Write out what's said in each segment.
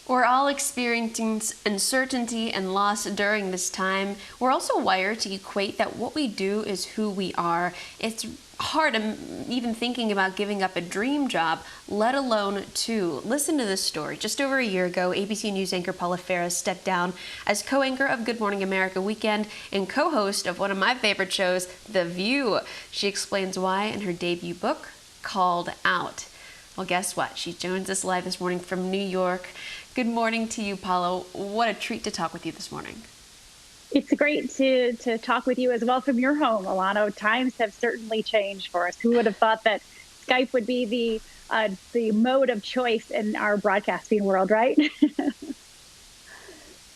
We're all experiencing uncertainty and loss during this time. We're also wired to equate that what we do is who we are. It's hard even thinking about giving up a dream job, let alone two. Listen to this story. Just over a year ago, ABC News anchor Paula Ferris stepped down as co-anchor of Good Morning America Weekend and co-host of one of my favorite shows, The View. She explains why in her debut book, Called Out. Well, guess what? She joins us live this morning from New York. Good morning to you, Paula. What a treat to talk with you this morning. It's great to talk with you as well from your home, Alanna. Times have certainly changed for us. Who would have thought that Skype would be the mode of choice in our broadcasting world, right?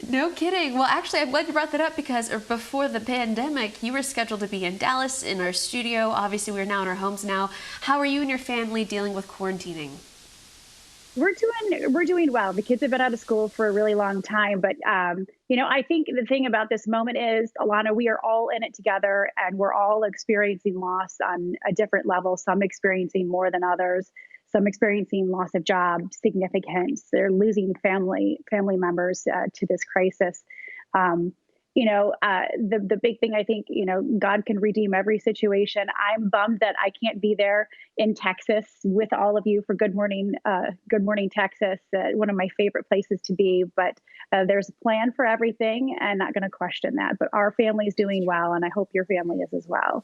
No kidding. Well, actually, I'm glad you brought that up because before the pandemic, you were scheduled to be in Dallas in our studio. Obviously, we're now in our homes now. How are you and your family dealing with quarantining? We're doing well. The kids have been out of school for a really long time, but I think the thing about this moment is, Alanna, we are all in it together, and we're all experiencing loss on a different level. Some experiencing more than others. Some experiencing loss of job, significance. They're losing family members to this crisis. The big thing, I think, God can redeem every situation. I'm bummed that I can't be there in Texas with all of you for Good Morning Texas, one of my favorite places to be. But there's a plan for everything, and not going to question that. But our family is doing well, and I hope your family is as well.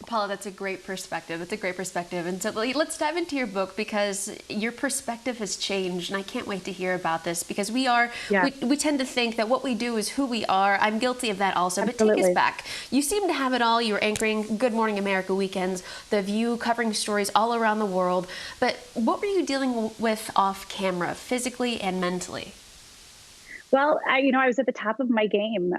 Paula, that's a great perspective. That's a great perspective. And so let's dive into your book because your perspective has changed. And I can't wait to hear about this because we tend to think that what we do is who we are. I'm guilty of that also. Absolutely. But take us back. You seem to have it all. You were anchoring Good Morning America Weekends, The View, covering stories all around the world. But what were you dealing with off camera, physically and mentally? Well, I was at the top of my game,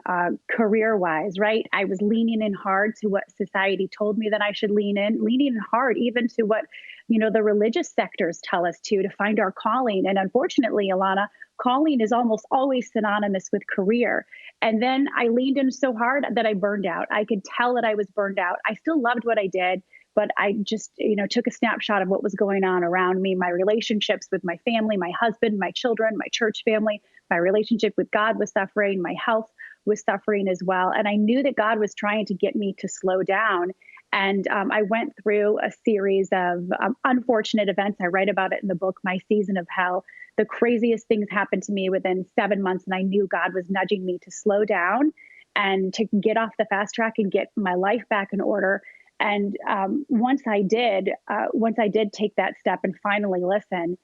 career-wise, right? I was leaning in hard to what society told me that I should leaning in hard, even to what, the religious sectors tell us to find our calling. And unfortunately, Alanna, calling is almost always synonymous with career. And then I leaned in so hard that I burned out. I could tell that I was burned out. I still loved what I did, but I just, took a snapshot of what was going on around me, my relationships with my family, my husband, my children, my church family. My relationship with God was suffering. My health was suffering as well. And I knew that God was trying to get me to slow down. And I went through a series of unfortunate events. I write about it in the book, My Season of Hell. The craziest things happened to me within 7 months. And I knew God was nudging me to slow down and to get off the fast track and get my life back in order. And once I did take that step and finally listen,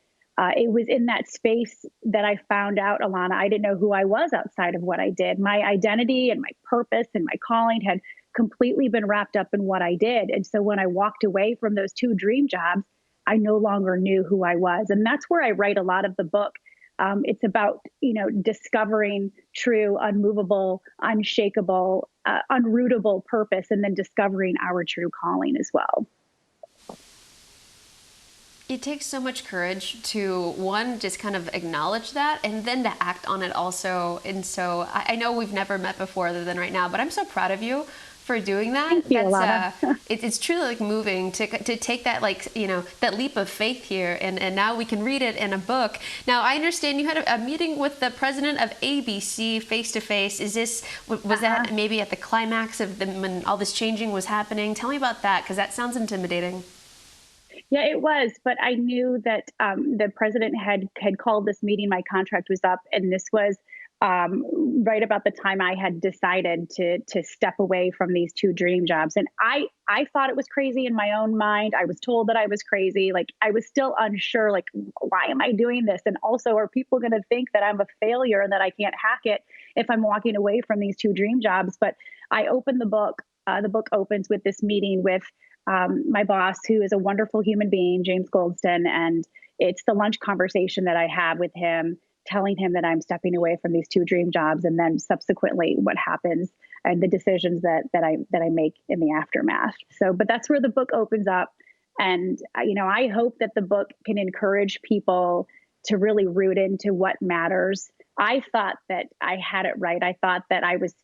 it was in that space that I found out, Alanna, I didn't know who I was outside of what I did. My identity and my purpose and my calling had completely been wrapped up in what I did. And so when I walked away from those two dream jobs, I no longer knew who I was. And that's where I write a lot of the book. It's about, discovering true, unmovable, unshakable, unrootable purpose, and then discovering our true calling as well. It takes so much courage to, one, just kind of acknowledge that and then to act on it also. And so I know we've never met before other than right now, but I'm so proud of you for doing that. Thank you, Alanna. It's truly moving to take that that leap of faith here. And now we can read it in a book. Now, I understand you had a meeting with the president of ABC face to face. Was that maybe at the climax of when all this changing was happening? Tell me about that, because that sounds intimidating. Yeah, it was. But I knew that the president had called this meeting. My contract was up, and this was right about the time I had decided to step away from these two dream jobs. And I thought it was crazy in my own mind. I was told that I was crazy. Like, I was still unsure, like, why am I doing this? And also, are people going to think that I'm a failure and that I can't hack it if I'm walking away from these two dream jobs? But I opened the book. The book opens with this meeting with my boss, who is a wonderful human being, James Goldston. And it's the lunch conversation that I have with him, telling him that I'm stepping away from these two dream jobs, and then subsequently what happens and the decisions that I make in the aftermath. But that's where the book opens up. And, I hope that the book can encourage people to really root into what matters. I thought that I had it right. I thought that I was,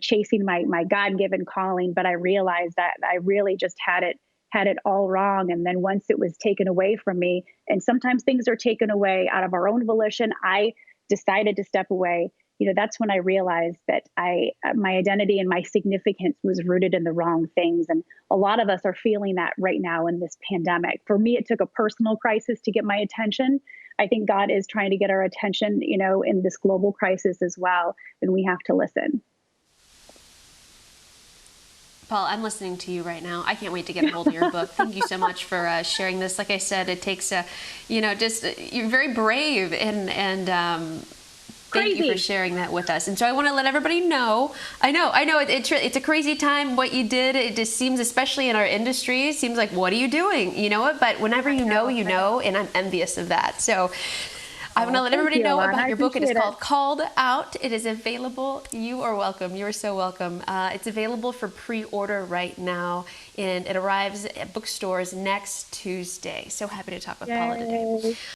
chasing my God-given calling, but I realized that I really just had it had it all wrong. And then once it was taken away from me, and sometimes things are taken away out of our own volition, I decided to step away. That's when I realized that my identity and my significance was rooted in the wrong things. And a lot of us are feeling that right now in this pandemic. For me, it took a personal crisis to get my attention. I think God is trying to get our attention, in this global crisis as well. And we have to listen. Paul, I'm listening to you right now. I can't wait to get a hold of your book. Thank you so much for sharing this. Like I said, it takes you're very brave and thank you for sharing that with us. And so I want to let everybody know. I know it's a crazy time. What you did, it just seems, especially in our industry, seems like, what are you doing? You know what? But whenever you know, and I'm envious of that. So I want to let everybody know about your book. It is called Called Out. It is available. You are welcome. You are so welcome. It's available for pre-order right now, and it arrives at bookstores next Tuesday. So happy to talk with Paula today.